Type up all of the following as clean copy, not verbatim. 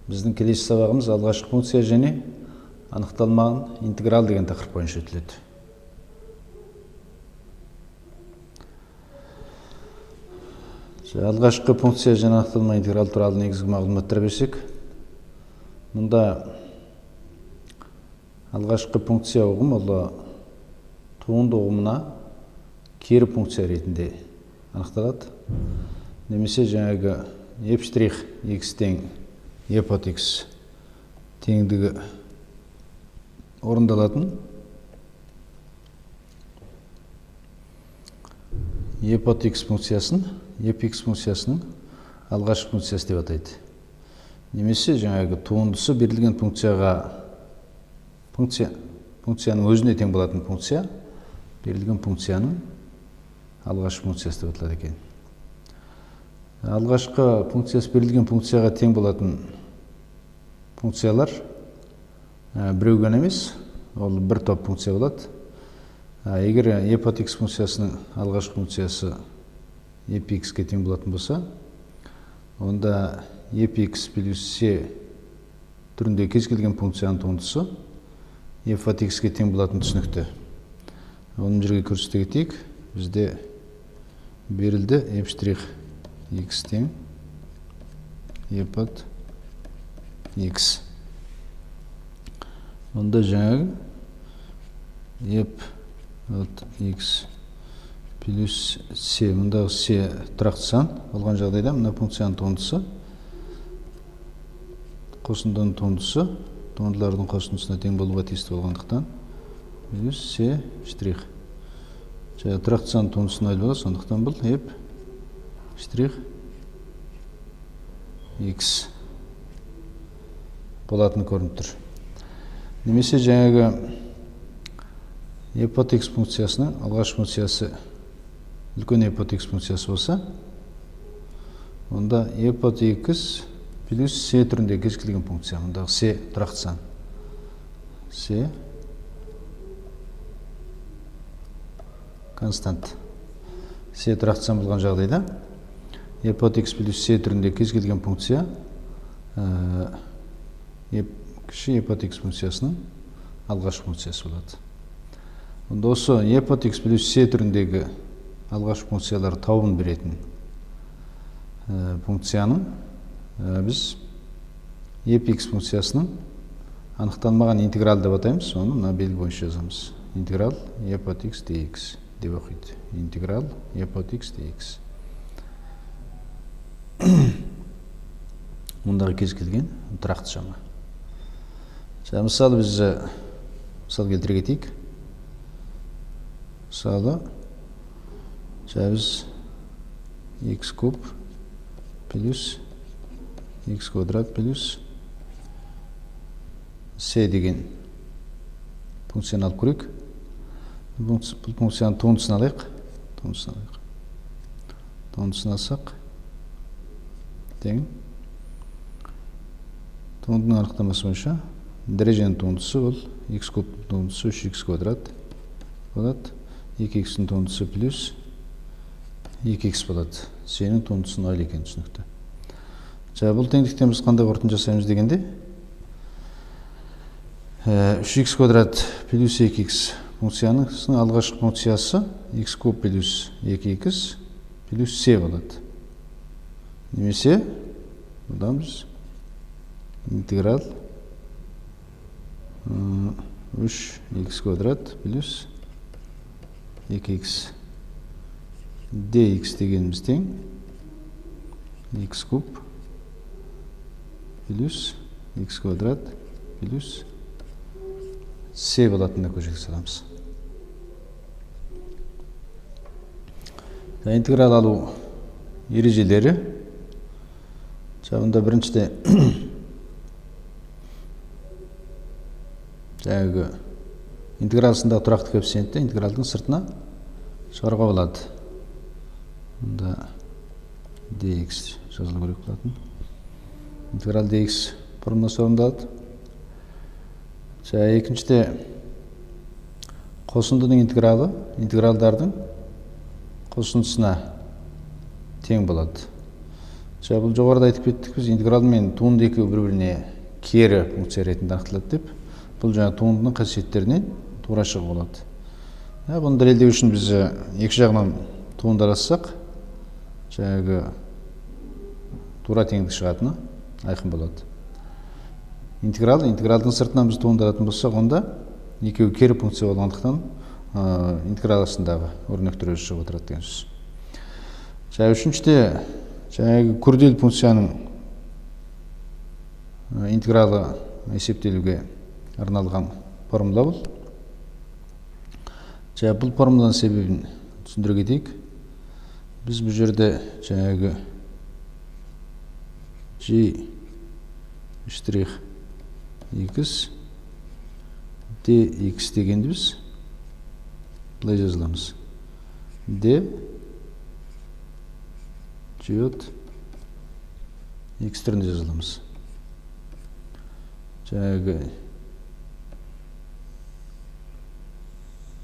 Біздің келесі сабағымыз алғашқы функция және анықталмаған интеграл деген тақырып бойынша өтіледі. Алғашқы функция және анықталмаған интеграл туралы негізгі мағлұматтар берсек, мұнда алғашқы функция ұғым ол туынды ұғымына кері функция ретінде анықталады. Немесе жаңағы f' x тең e под x теңдігі орындалатын e под x функциясын fx функциясының алғашқы функциясы деп атайды. Немесе жаңағы туындысы берілген функцияның өзіне тең болатын функция берілген функцияның алғашқы функциясы деп аталады екен. Алғашқы функциясы берілген функцияға тең болатын функциялар біреу ғана емес, ол бір топ функция болады. Егер e под x функциясының алғашқы функциясы fx-ке тең болатын болса, онда fx плюс c түрінде кез келген функцияның туындысы f от x-ке тең болатын түсінікті. Оны жерге көрсете кетейік. Бізде берілді f' x тең e под x. Онда жаңағы f от x плюс c, мұндағы c тұрақты сан болған жағдайда мына функцияның туындысы қосындының туындысы туындылардың қосындысына тең болуға тиісті болғандықтан плюс c штрих. Тұрақты сан туындысы 0 болады, сондықтан бұл f штрих x болатын көрініп тұр. Немесе жаңағы e под x функциясының алғашқы функциясы үлкен e под x функциясы болса, онда e под x плюс c түрінде кез келген функция, мұндағы c тұрақты сан. c констант. c тұрақты сан болған жағдайда e под x плюс c түрінде кез келген функция кіші e под x функциясының алғашқы функциясы болады. Онда осы e под x плюс c түріндегі алғашқы функциялар тауын беретін функцияның біз fx функциясының анықталмаған интеграл деп атаймыз. Оны мына белгі бойынша жазамыз. Интеграл e под x dx деп оқиды. Интеграл e под x dx. Мұндағы кез келген тұрақты шама. Мысалы біз мысал келтіре кетейік. Мысалы біз x куб плюс x квадрат плюс c деген функцияны алып көрейік. Бұл функцияның туындысын алайық. Туындысын алсақ тең туындының анықтамасы бойынша дәреженің туындысы ол x куб туындысы 3x квадрат болады. 2x-дің туындысы плюс 2x болады. c-нің туындысы 0 екен түсінікті. Бұл теңдіктен біз қандай қорытынды жасаймыз дегенде 3x квадрат плюс 2x функцияның алғашқы функциясы x куб плюс 2x плюс c болады. Немесе бұдан біз интеграл 3x квадрат плюс 2x dx дегеніміз тең x куб плюс x квадрат плюс c болатынына көшеге саламыз. Интеграл алу ережелері. Мұнда біріншіде жаңағы интегралысындағы тұрақты коэффициентті интегралдың сыртына шығаруға болады. Мұнда dx жазылу керек болатын. Интеграл dx формуласы орындалады. Екіншіде қосындының интегралы интегралдардың қосындысына тең болады. Бұл жоғарыда айтып кеттік, біз интеграл мен туынды екеуі бір-біріне кері функция ретінде анықталады деп. Бұл жаңа туындының қасиеттерінен тура шығып болады. Бұны дәлелдеу үшін біз екі жағынан туынды аралассақ, жаңағы тура теңдік шығатыны айқын болады. Интегралдың сыртынан біз туынды алатын болсақ, онда екеуі кері функция болғандықтан интеграл астындағы өрнектер өзі шығып отырады деген сөз. Үшіншіде жаңағы күрделі функцияның интегралы есептелуге арналған формула бұл. Бұл формуланың себебін түсіндіре кетейік. Біз бұл жерде жаңағы g' x dx дегенді біз былай жазыламыз. d j x түрінде жазыламыз.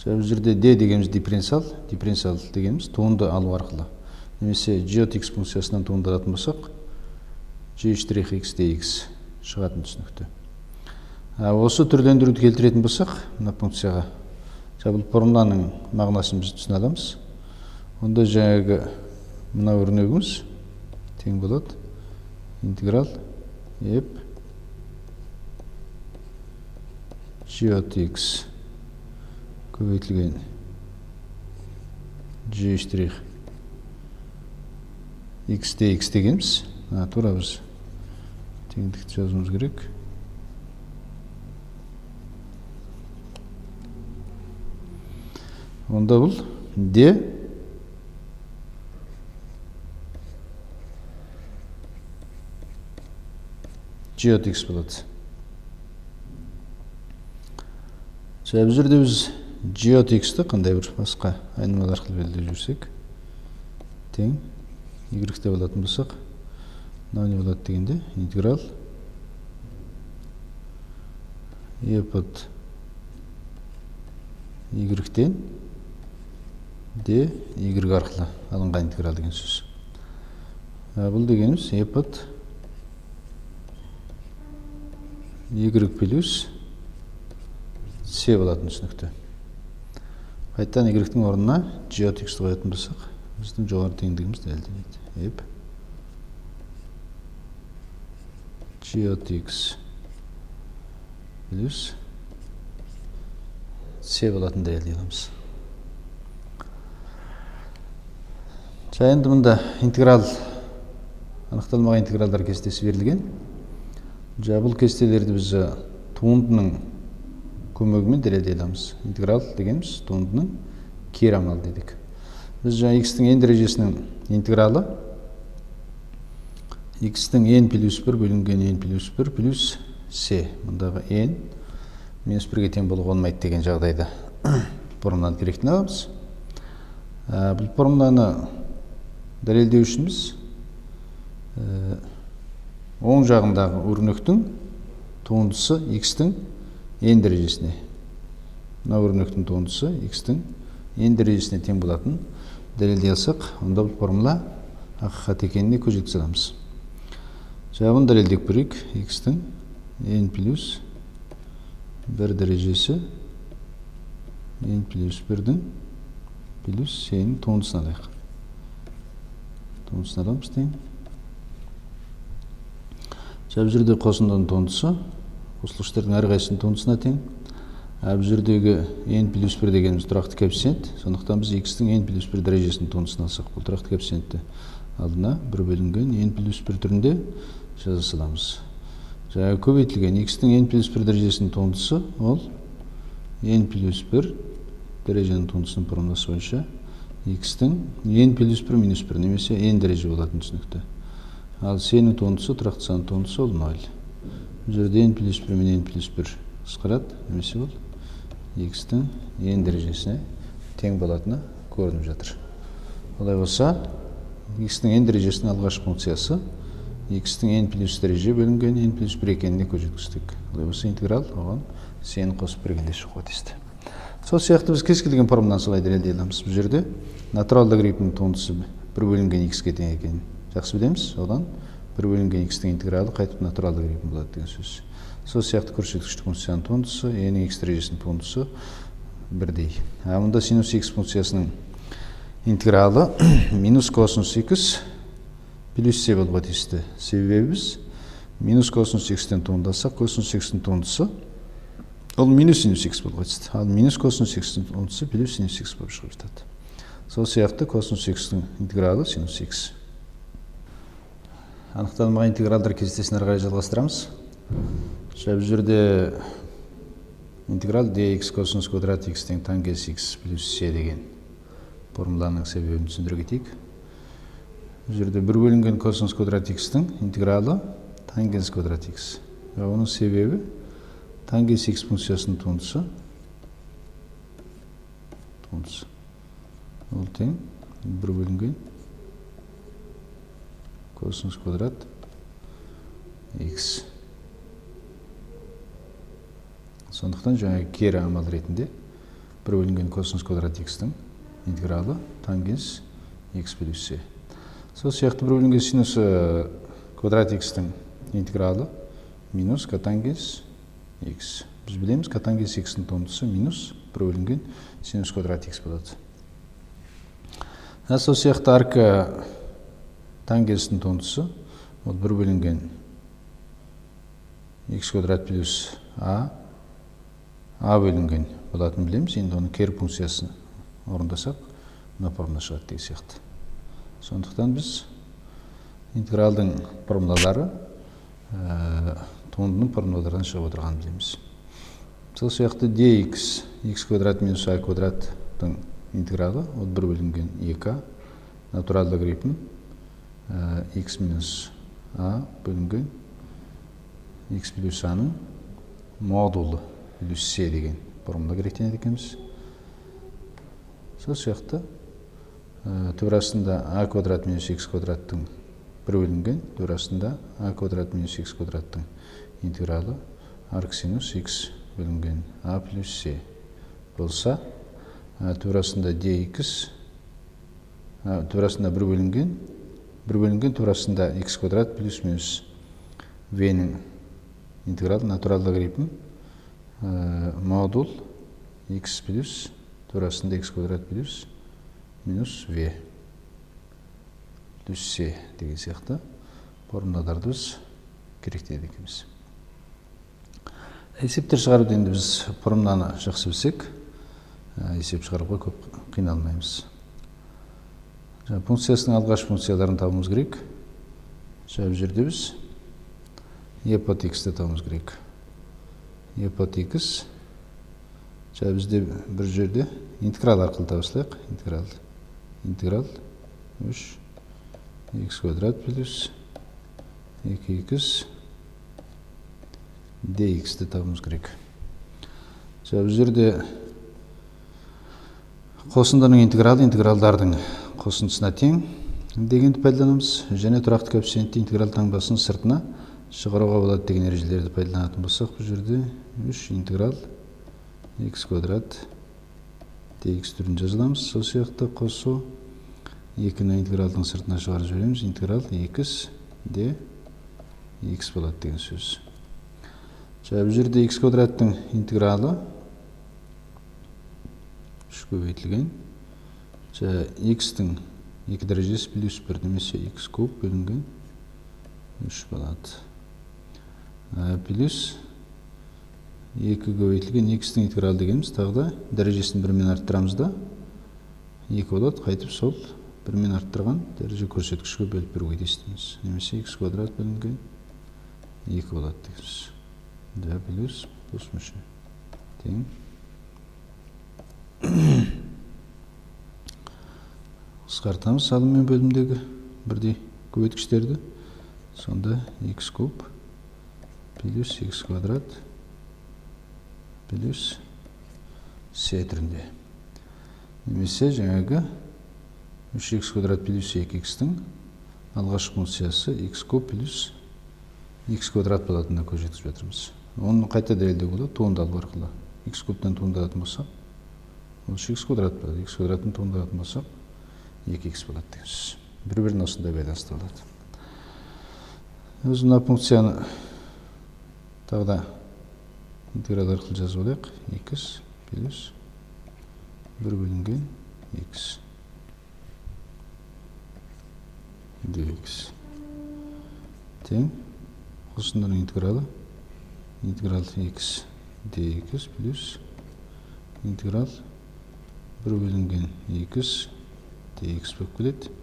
Бұл жерде d дегеніміз дифференциал дегеніміз туынды алу арқылы. Немесе j x функциясынан туынды алатын болсақ, g' x dx шығатын түсінікті. Осы түрлендіруді келтіретін болсақ, мына функцияға, бұл формуланың мағынасын біз түсіне аламыз. Онда жаңағы мына өрнегіміз тең болады. Интеграл f g' x көбейтілген g' x dx дегеніміз. Тура біз теңдікті жазуымыз керек. Онда бұл d g' x болады. Бұл жерде біз g' x-ті қандай бір басқа айнымал арқылы белгілеп жүрсек, тең y-те болатын болсақ, мынау не болады дегенде, интеграл e под y-тен d y арқылы алынған интеграл деген сөз. Бұл дегеніміз e под y плюс c болатын түсінікті. Қайттан y-тің орнына g' x қоятын болсақ, біздің жоғары теңдігіміз дәлелденеді. F g' x плюс c болатын дәлелдей аламыз. Енді мұнда интеграл, анықталмаған интегралдар кестесі берілген. Бұл кестелерді біз туындының көмегімен дәлелдей аламыз. Интеграл дегеніміз туындының кері амалы дедік. Біз x-тің n дәрежесінің интегралы x-тің n плюс 1 бөлінген n плюс 1 плюс c. Мұндағы n минус 1-ге тең болуға болмайды деген жағдайда формуланы керектін аламыз. Бұл формуланы дәлелдеу үшін біз оң жағындағы өрнектің туындысы x-тің n дәрежесіне, мына өрнектің туындысы x-тің n дәрежесіне тең болатын дәлелдей алсақ, онда бұл формула ақиқат екеніне көз жеткізе аламыз. Бұны дәлелдеп көрейік. X-тің n плюс 1 дәрежесі n плюс 1-дің плюс c-ның туындысын алайық. Туындысын аламыз тең. Бұл жерде қосындының туындысы, қосылғыштардың әрқайсының туындысына тең. Бұл жердегі n плюс 1 дегеніміз тұрақты коэффициент. Сондықтан біз x-тің n плюс 1 дәрежесінің туындысын алсақ, бұл тұрақты коэффициентті алдына 1 бөлінген n плюс 1 түрінде жаза саламыз. Көбейтілген x-тің n плюс 1 дәрежесінің туындысы, ол n плюс 1 дәреженің туындысының формуласы бойынша x-тің n плюс 1 минус 1 немесе n дәреже болатын түсінікті. Ал c-ның туындысы, тұрақты санның туындысы ол 0. Бұл жерде n плюс 1 мен n плюс 1 қысқарады, немесе ол x-тің n дәрежесіне тең болатыны көрініп жатыр. Олай болса, x-тің n дәрежесінің алғашқы функциясы x-тің n плюс дәреже бөлінген n плюс 1 екеніне көз жеткіздік. Олай болса, интеграл оған c-ні қосып бергенде шығуға тиісті. Сол сияқты біз кез келген формуланы солай дәлелдей аламыз. Бұл жерде натурал логарифмнің туындысы 1 бөлінген x-ге тең екенін жақсы білеміз. Одан 1 бөлінген x-тің интегралы қайтып натуралды грипін болады деген сөз. Сол сияқты көрсеткіштік функцияның туындысы, n-ің x дәрежесінің туындысы бірдей. Мұнда синус x функциясының интегралы минус косинус x плюс c болуға тиісті. Себебі біз минус косинус x-тен туындасақ, косинус x-тің туындысы ол минус синус x болуға тиісті. Ал минус косинус x-тің туындысы плюс синус x болып шығып жатады. Сол сияқты косинус x-тің интегралы синус x. Анықталмаған интегралдар кестесін әрі қарай жалғастырамыз. Бұл жерде интеграл dx косинус квадрат x тең тангенс x плюс c деген формуланың себебін түсіндіре кетейік. Бұл жерде 1 бөлінген косинус квадрат x-тің интегралы тангенс квадрат x. Оның себебі тангенс x функциясының туындысы. Ол тең 1 бөлінген косинус квадрат x. Сондықтан жаңағы кері амал ретінде 1 бөлінген косинус квадрат x-тің интегралы тангенс x плюс c. Сол сияқты 1 бөлінген синус квадрат x-тің интегралы минус котангенс x. Біз білеміз, котангенс x-тің туындысы минус 1 бөлінген синус квадрат x болады. Сол сияқты арка тангенстің туындысы ол 1 бөлінген x квадрат плюс a бөлінген болатын білеміз. Енді оның кері функциясын орындасақ, мына формула шығады деген сияқты. Сондықтан біз интегралдың формулалары туындының формулалардан шығып отырғанын білеміз. Сол сияқты dx x квадрат минус a квадраттың интегралы ол 1 бөлінген 2a натуралды грипін x минус a бөлінген x плюс a-ның модулы плюс c деген формула керектенеді екенбіз. Сол сияқты төрасында a квадрат минус x квадраттың 1 бөлінген төрасында a квадрат минус x квадраттың интегралы арк синус x бөлінген a плюс c болса, төрасында dx төрасында 1 бөлінген төрасында x квадрат плюс минус v-нің интегралы натуралды грипін модул x плюс төрасында x квадрат плюс минус v плюс c деген сияқты формулаларды біз керектенеді екенбіз. Есептер шығаруды енді біз формуланы жақсы білсек, есеп шығаруға көп қиналмаймыз. Функциясының алғаш функцияларын табуымыз керек. Бұл жерде біз e под x-ті табуымыз керек. e под x бізде бір жерде интеграл арқылы табысылайық. Интеграл 3 x квадрат плюс 2x dx-ті табуымыз керек. Бұл жерде қосындының интегралдардың қосындысына тең дегенді пайдаланамыз. Және тұрақты коэффициентті интеграл таңбасының сыртына шығаруға болады деген ережелерді пайдаланатын болсақ, бұл жерде 3 интеграл x квадрат dx түрін жазыламыз. Сол сияқты қосу 2-ні интегралдың сыртына шығарып жібереміз. Интеграл 2x dx болады деген сөз. Бұл жерде x квадраттың интегралы 3 көбейтілген. X-тің 2 дәрежесі плюс 1 немесе x куб бөлінген 3 болады. Плюс 2 көбейтілген x-тің интегралы дегеніміз тағы да дәрежесін 1-мен арттырамыз да 2 болады. Қайтып сол 1-мен арттырған дәреже көрсеткішке бөліп беруге тиістіміз. Немесе x квадрат бөлінген 2 болады дегеніміз. Да, плюс қосымша тең. Қысқартамыз салым мен бөлімдегі бірдей көбейткіштерді. Сонда x куб плюс x квадрат плюс c түрінде. Немесе жаңағы 3x квадрат плюс 2x-тің алғашқы функциясы x куб плюс x квадрат болатынына көз жеткізіп жатырмыз. Оны қайта дәлелдеуге болады туындалу арқылы. X кубтан туындалатын болсақ, ол x квадрат болады. X квадраттан туындалатын болсақ, 2x болады деген сөз. бір-біріне осындай байланысты болады. Өзі мына функцияны тағы да интеграл арқылы жазып алайық. X плюс 1 бөлінген X dx тең қосындының интегралы X dx плюс интеграл 1 бөлінген X dx болып келеді.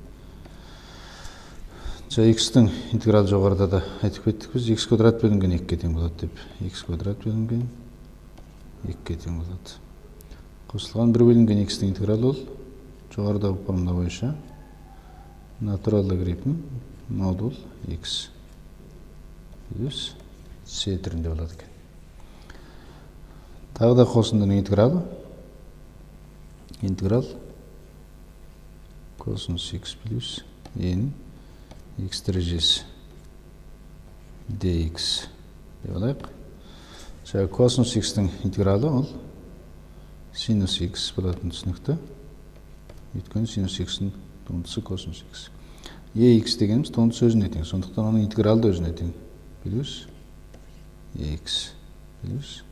X-тің интегралы жоғарыда да айтып кеттік біз, x квадрат бөлінген 2-ге тең болады деп. X квадрат бөлінген 2-ге тең болады. Қосылған 1 бөлінген x-тің интегралы ол жоғарыдағы формула бойынша натурал логарифм модуль x плюс c түрінде болады екен. Тағы да қосындының интегралы интеграл косинус x плюс n x дәрежесі dx деп алайық. Жаңағы косинус x-тің интегралы ол синус x болатын түсінікті. Өйткені синус x-тің туындысы косинус x. Ex дегеніміз туындысы өзіне тең. Сондықтан оның интегралы да өзіне тең. Плюс x плюс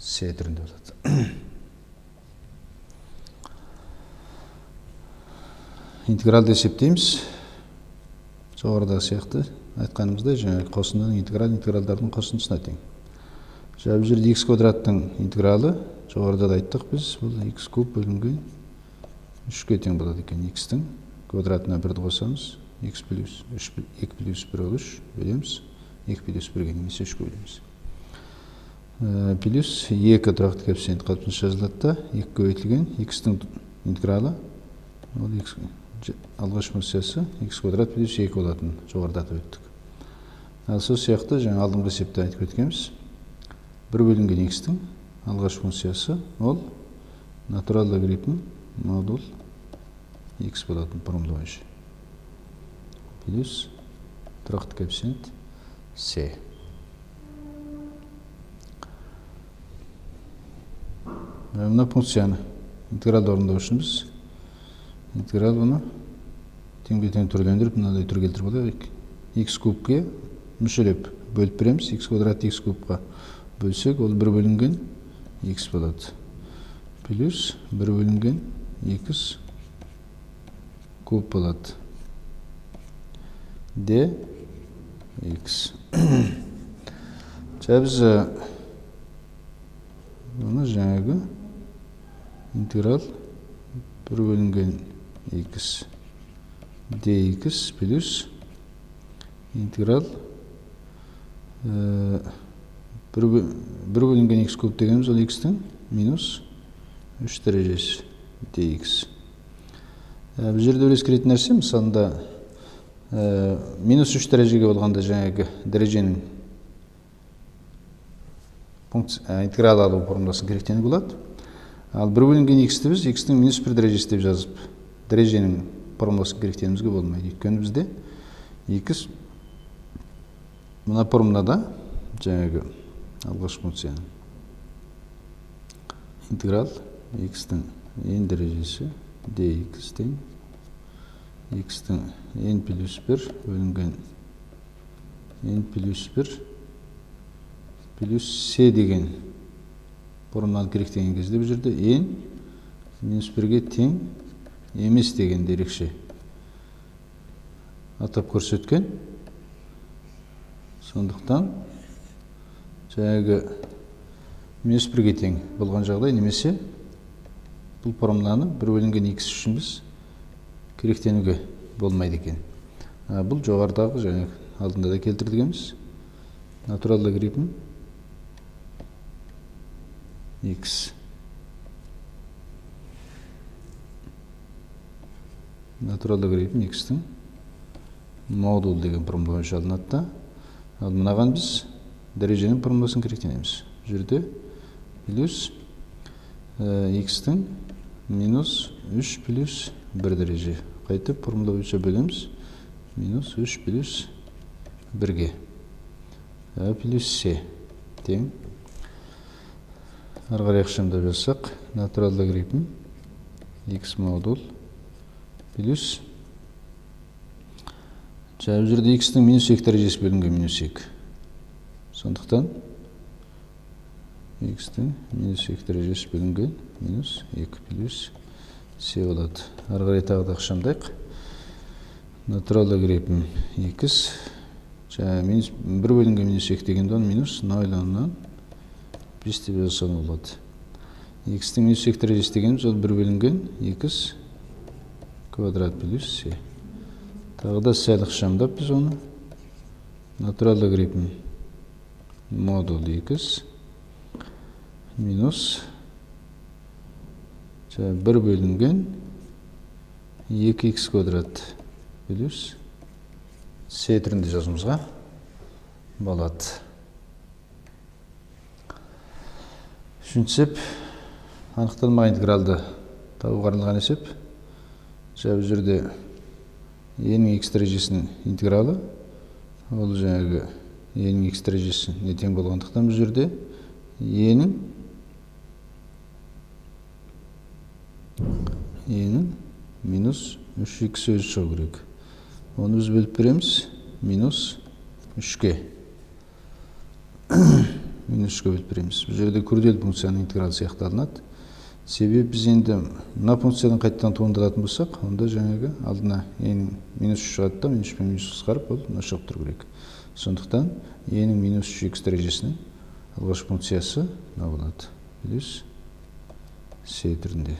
c түрінде болады. Интегралды есептейміз. Жоғарыдағы сияқты айтқанымыздай, жаңағы қосындының интегралдардың қосындысына тең. Бұл жерде x квадраттың интегралы жоғарыда да айттық біз, бұл x куб бөлінген 3-ге тең болады екен. X-тің квадратына 1-ді қосамыз, x плюс 2 плюс 1 ол 3 бөлеміз, 2 плюс 1-ге немесе 3-ге бөлеміз. Плюс 2 тұрақты коэффициент қалыптасында жазылады да, 2-ге көбейтілген x-тің интегралы ол алғаш функциясы x квадрат плюс 2 болатын жоғарыда атап өттік. Ал сол сияқты жаңа алдыңғы есепте айтып өткенбіз, 1 бөлінген x-тің алғаш функциясы ол натурал логарифм модуль x болатын формула бойынша. Плюс тұрақты коэффициент c. Мына функцияны интегралды орындау үшін біз интеграл бұны тең-бе-тең түрлендіріп, мынадай түр келтіріп алайық. X кубке мүшелеп бөліп береміз. X квадрат X кубқа бөлсек, ол 1 бөлінген X болады. Плюс 1 бөлінген X куб болады. dx. Біз бұны жаңағы интеграл 1 бөлінген x dx плюс интеграл 1 бөлінген x куб дегеніміз ол x-тің минус 3 дәрежесі dx. Бұл жерде ескеретін нәрсе, мысалында минус 3 дәрежеге болғанда жаңағы дәреженің интеграл алу формуласын керектені болады. Ал 1 бөлінген x-ті біз x-тің минус 1 дәрежесі деп жазып, дәреженің формуласын керектенімізге болмайды. Өйткені бізде x мына формулада жаңағы алғаш функцияның интеграл x-тің n дәрежесі dx тең x-тің n плюс 1 бөлінген n плюс 1 плюс c деген формуланы керектеген кезде бұл жерде n минус 1-ге тең емес деген ерекше атап көрсеткен. Сондықтан жаңағы минус 1-ге тең болған жағдай немесе бұл формуланы 1 бөлінген x үшін біз керектенуге болмайды екен. Бұл жоғарыдағы жаңағы алдында да келтірдігіміз натурал логарифм x. Натурал логарифм x-тің модуль деген формула бойынша алынады да. Ал мынаған біз дәреженің формуласын керектенеміз. Жерде плюс x-тің минус 3 плюс 1 дәреже. Қайтып формула бойынша бөлеміз. Минус 3 плюс 1-ге. Плюс c тең. Арғар яқшымда жазсақ, натурал логарифм x модуль плюс бұл жерде x-тің минус 2 дәрежесі бөлінген минус 2. Сондықтан x-тің минус 2 дәрежесі бөлінген минус 2 плюс c болады. Ары қарай тағы да ықшамдайық. Натурал логарифм x. Минус 1 бөлінген минус 2 дегенде минус 0,5 деп жазсам болады. X-тің минус 2 дәрежесі дегеніміз ол 1 бөлінген x квадрат плюс c. Тағы да сәл ықшамдап біз оны. Натурал логарифм модул x минус 1 бөлінген 2x квадрат плюс c түрінде жазуымызға болады. Үшінші есеп анықталмаған интегралды табуға арналған есеп. Бұл жерде e-нің x дәрежесінің интегралы, ол жаңағы e-нің x дәрежесі не тең болғандықтан бұл жерде e-нің минус 3x өзі шығу керек. Оны біз бөліп береміз минус 3-ке. Минус 3-ке бөліп береміз. Бұл жерде күрделі функцияның интегралы сияқты алынады. Себебі біз енді мына функциядан қайтадан туындалатын болсақ, онда жаңағы алдына e-нің минус 3 шығады да, минус 3 пен минус қысқарып, ол мына шығып тұру керек. Сондықтан e-нің минус 3x дәрежесінің алғашқы функциясы мына болады. Плюс c түрінде.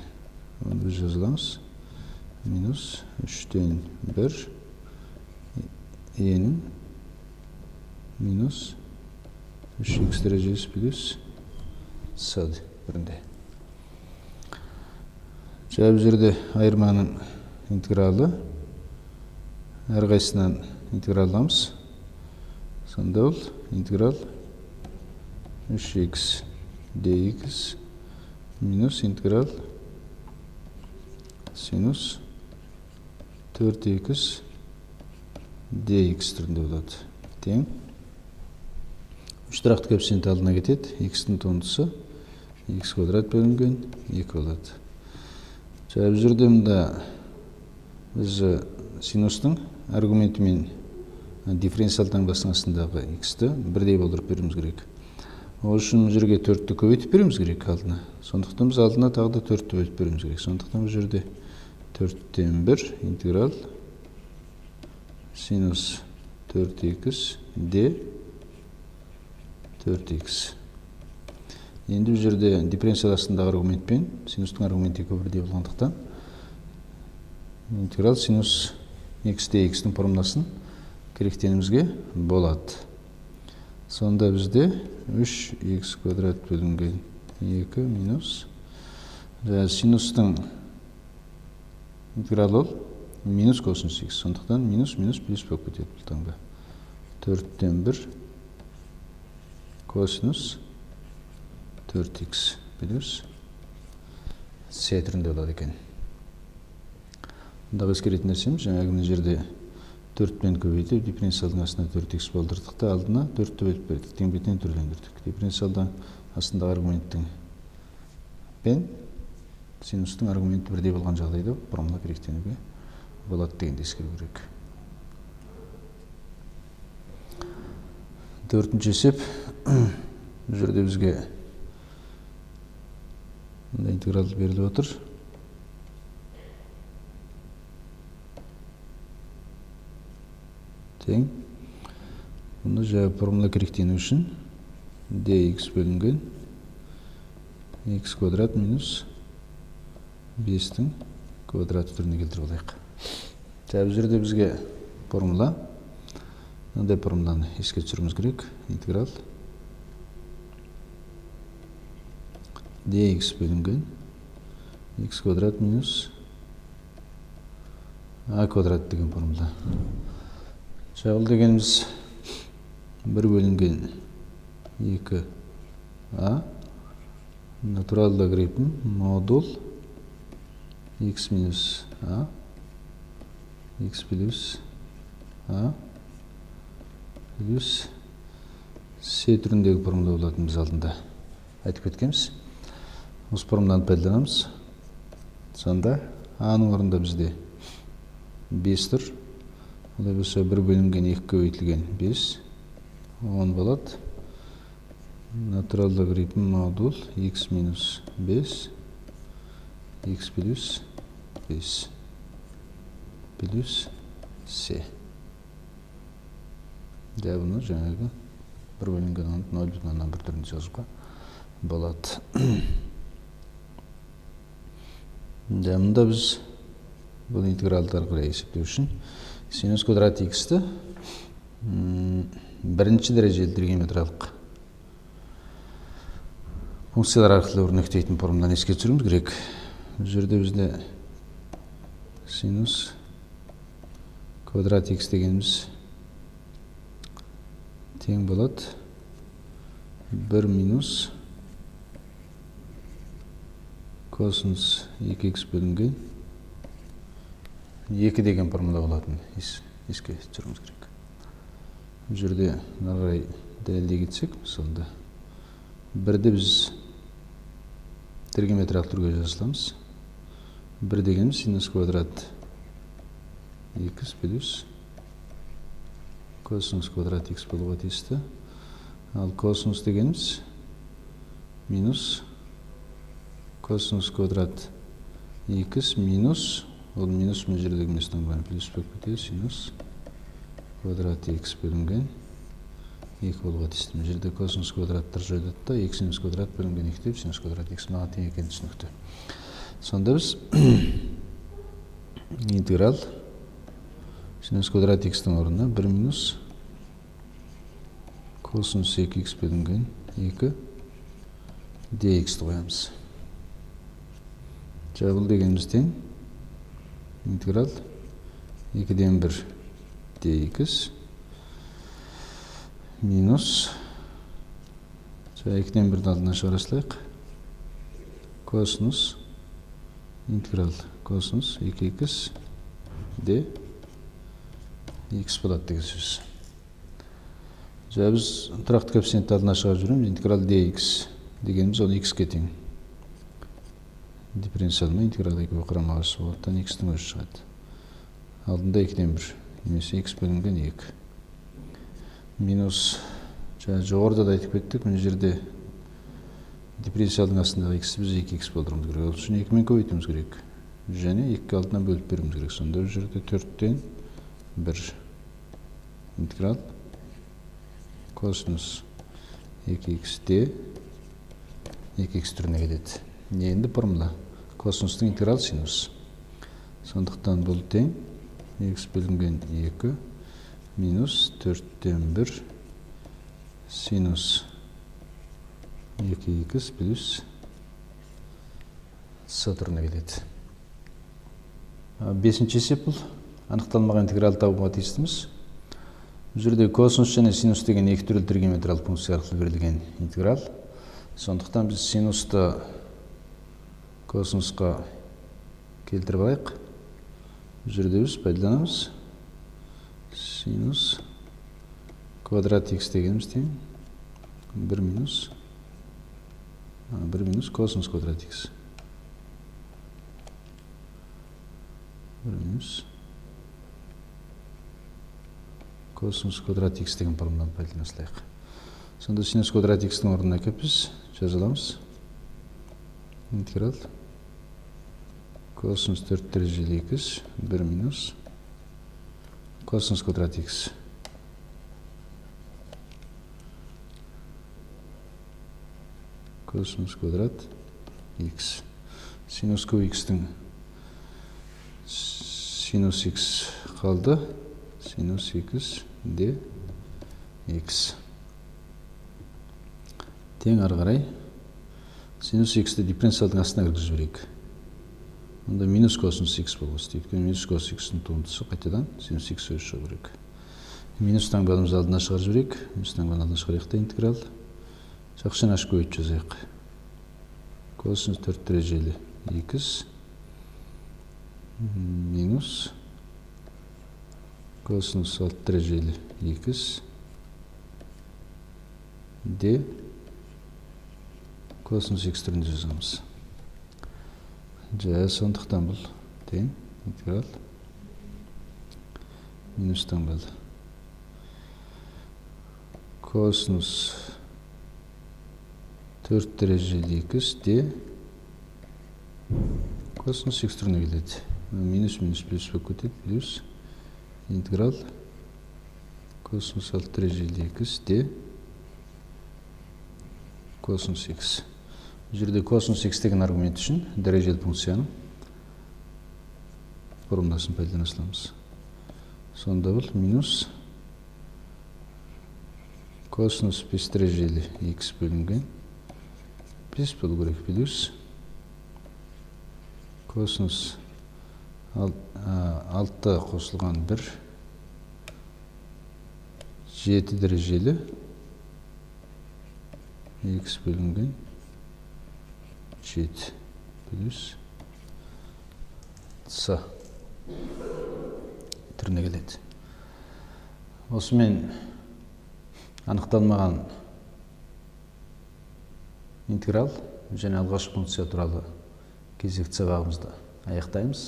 Оны біз жазыламыз. Минус 3-тен 1 e-нің минус 3x дәрежесі плюс c түрінде. Бұл жерде айырманың интегралы әрқайсынан интегралламыз. Сонда ол интеграл 3x dx минус интеграл синус 4x dx түрінде болады. Тең. Үш тұрақты коэффициент алдына кетеді. X-тің туындысы x квадрат бөлінген 2 болады. Бұл жерде мұнда біз синустың аргументі мен дифференциал таңбасының астындағы x-ті бірдей болдырып беруіміз керек. Ол үшін бұл жерге 4-ті көбейтіп беруіміз керек алдына. Сондықтан біз алдына тағы да 4-ті бөліп беруіміз керек. Сондықтан бұл жерде 4-тен 1 интеграл синус 4x d 4x. Енді бұл жерде дифференциал астындағы аргументпен синустың аргументі бірдей болғандықтан интеграл синус x dx-тің формуласын керектенімізге болады. Сонда бізде 3x квадрат бөлінген 2 минус синустың интегралы ол минус косинус x. Сондықтан минус плюс болып кетеді бұл таңда. 4-тен 1 косинус 4x плюс c түрінде болады екен. Мұндағы ескеретін нәрсеміз жаңағы мына жерде 4-пен көбейтіп дифференциалдың астына 4x болдырдық та алдына 4-ті бөліп бердік. Тең бетінен түрлендірдік. Дифференциалдың астындағы аргументтің пен синустың аргументі бірдей болған жағдайда формула керектенуге болады дегенді ескеру керек. Төртінші есеп. Бұл жерде бізге интеграл беріліп отыр. Тең. Бұны жаңа формула керектену үшін dx бөлінген x квадрат минус 5-тің квадраты түріне келтіріп алайық. Бұл жерде бізге формула, мынандай формуланы еске түсіруіміз керек. Интеграл dx бөлінген x квадрат минус a квадрат деген формула. Бұл дегеніміз 1 бөлінген 2a натурал логарифм модул x минус a x плюс a плюс c түріндегі формула болатын біз алдында айтып кеткенбіз. Осы формуланы пайдаланамыз. Сонда a-ның орнында бізде 5 тұр. Олай болса 1 бөлінген 2 көбейтілген 5 10 болады. Натурал логарифм модуль x минус 5 x плюс 5 плюс c. Бұны жаңағы 1 бөлінген 0,1 түрінде жазуға болады. Мұнда біз бұл интегралды арқылы есептеу үшін синус квадрат x-ті бірінші дәрежелі тригонометриялық функциялар арқылы өрнектейтін формуладан еске түсіруіміз керек. Бұл жерде бізде синус квадрат x дегеніміз тең болады 1 минус косинус 2x бөлінген 2 деген формула болатын еске түсіруіміз керек. Бұл жерде қарай дәлелдей кетсек, мысалда 1-ді біз тригонометриялық түрге жазыламыз. 1 дегеніміз синус квадрат 2 плюс косинус квадрат x болуға тиісті. Ал косинус дегеніміз минус косинус квадрат 2 минус, ол минус мен жердегі местен бәрін плюс болып кетеді, синус квадрат x бөлінген 2 болуға тиісті. Жерде косинус квадраттар жойылады да, 2 синус квадрат бөлінген 2 деп, синус квадрат x маған тең екенін түсінікті. Сонда біз интеграл синус квадрат x-тің орнына 1 минус косинус 2x бөлінген 2 dx-ті қоямыз. Бұл дегеніміз тең интеграл 2-ден 1 dx минус 2-ден 1-ді алдына шығара салайық. Косинус интеграл косинус 2x dx болады деген сөз. Біз тұрақты коэффициентті алдына шығарып жүреміз. Интеграл dx дегеніміз ол x-ке тең. Дифференциалмен интеграл 2 қарама-қарсы болғандықтан x-тің өзі шығады. Алдында 2-ден 1, немесе x бөлінген 2. Минус, жоғарыда да айтып кеттік, мына жерде дифференциалдың астындағы x біз 2x болдыруымыз керек. Ол үшін 2-мен көбейтуіміз керек. Және 2 алдына бөліп беруіміз керек. Сонда бұл жерде 4-тен 1 интеграл косинус 2x де 2x түріне келеді. Енді формула косинустың интеграл синус. Сондықтан бұл тең x бөлінген 2 минус 4-тен 1 синус 2x плюс с түріне келеді. 5-ші есеп бұл анықталмаған интеграл табуға тиістіміз. Бұл жерде косинус және синус деген 2 түрлі тригонометриялық функция арқылы берілген интеграл. Сондықтан біз синусты косинусқа келтіріп алайық. Бұл жерде біз пайдаланамыз. Синус квадрат x дегеніміз тең 1 минус косинус квадрат x. 1 минус косинус квадрат x деген формуладан пайдаланайық. Сонда синус квадрат x-тің орнына келіп біз жазаламыз. Интеграл косинус 4 дәрежелі 2 1 минус косинус квадрат x. Косинус квадрат x. Синус x-тің синус x қалды. Синус x де x. Тең ары қарай синус x-ті дифференциалдың астына кіргізіп жіберейік. Онда минус косинус x болуы істейді. Минус косинус x-тің туындысы қайтадан синус x өзі шығу керек. Минус таңбалымыз алдына шығарып жіберейік. Минус таңбаны алдына шығарайық та интеграл. Жақшаны ашып көбейтіп жазайық. Косинус 4 дәрежелі 2 минус косинус 6 дәрежелі 2 де косинус x түрінде жазамыз. Сондықтан бұл тең интеграл минус таңбалы. Косинус 4 дәрежелі x де косинус x түріне келеді. Минус плюс болып кетеді, плюс интеграл косинус 6 дәрежелі x де косинус x. Жерде косинус x деген аргумент үшін дәрежелі функцияның формуласын пайдаланамыз. Сонда бұл минус косинус 5 дәрежелі x бөлінген 5 болу керек, плюс косинус 6 қосылған 1 7 дәрежелі x бөлінген 7 плюс с түріне келеді. Осымен анықталмаған интеграл және алғашқы функция туралы кезекті сабағымызды аяқтаймыз.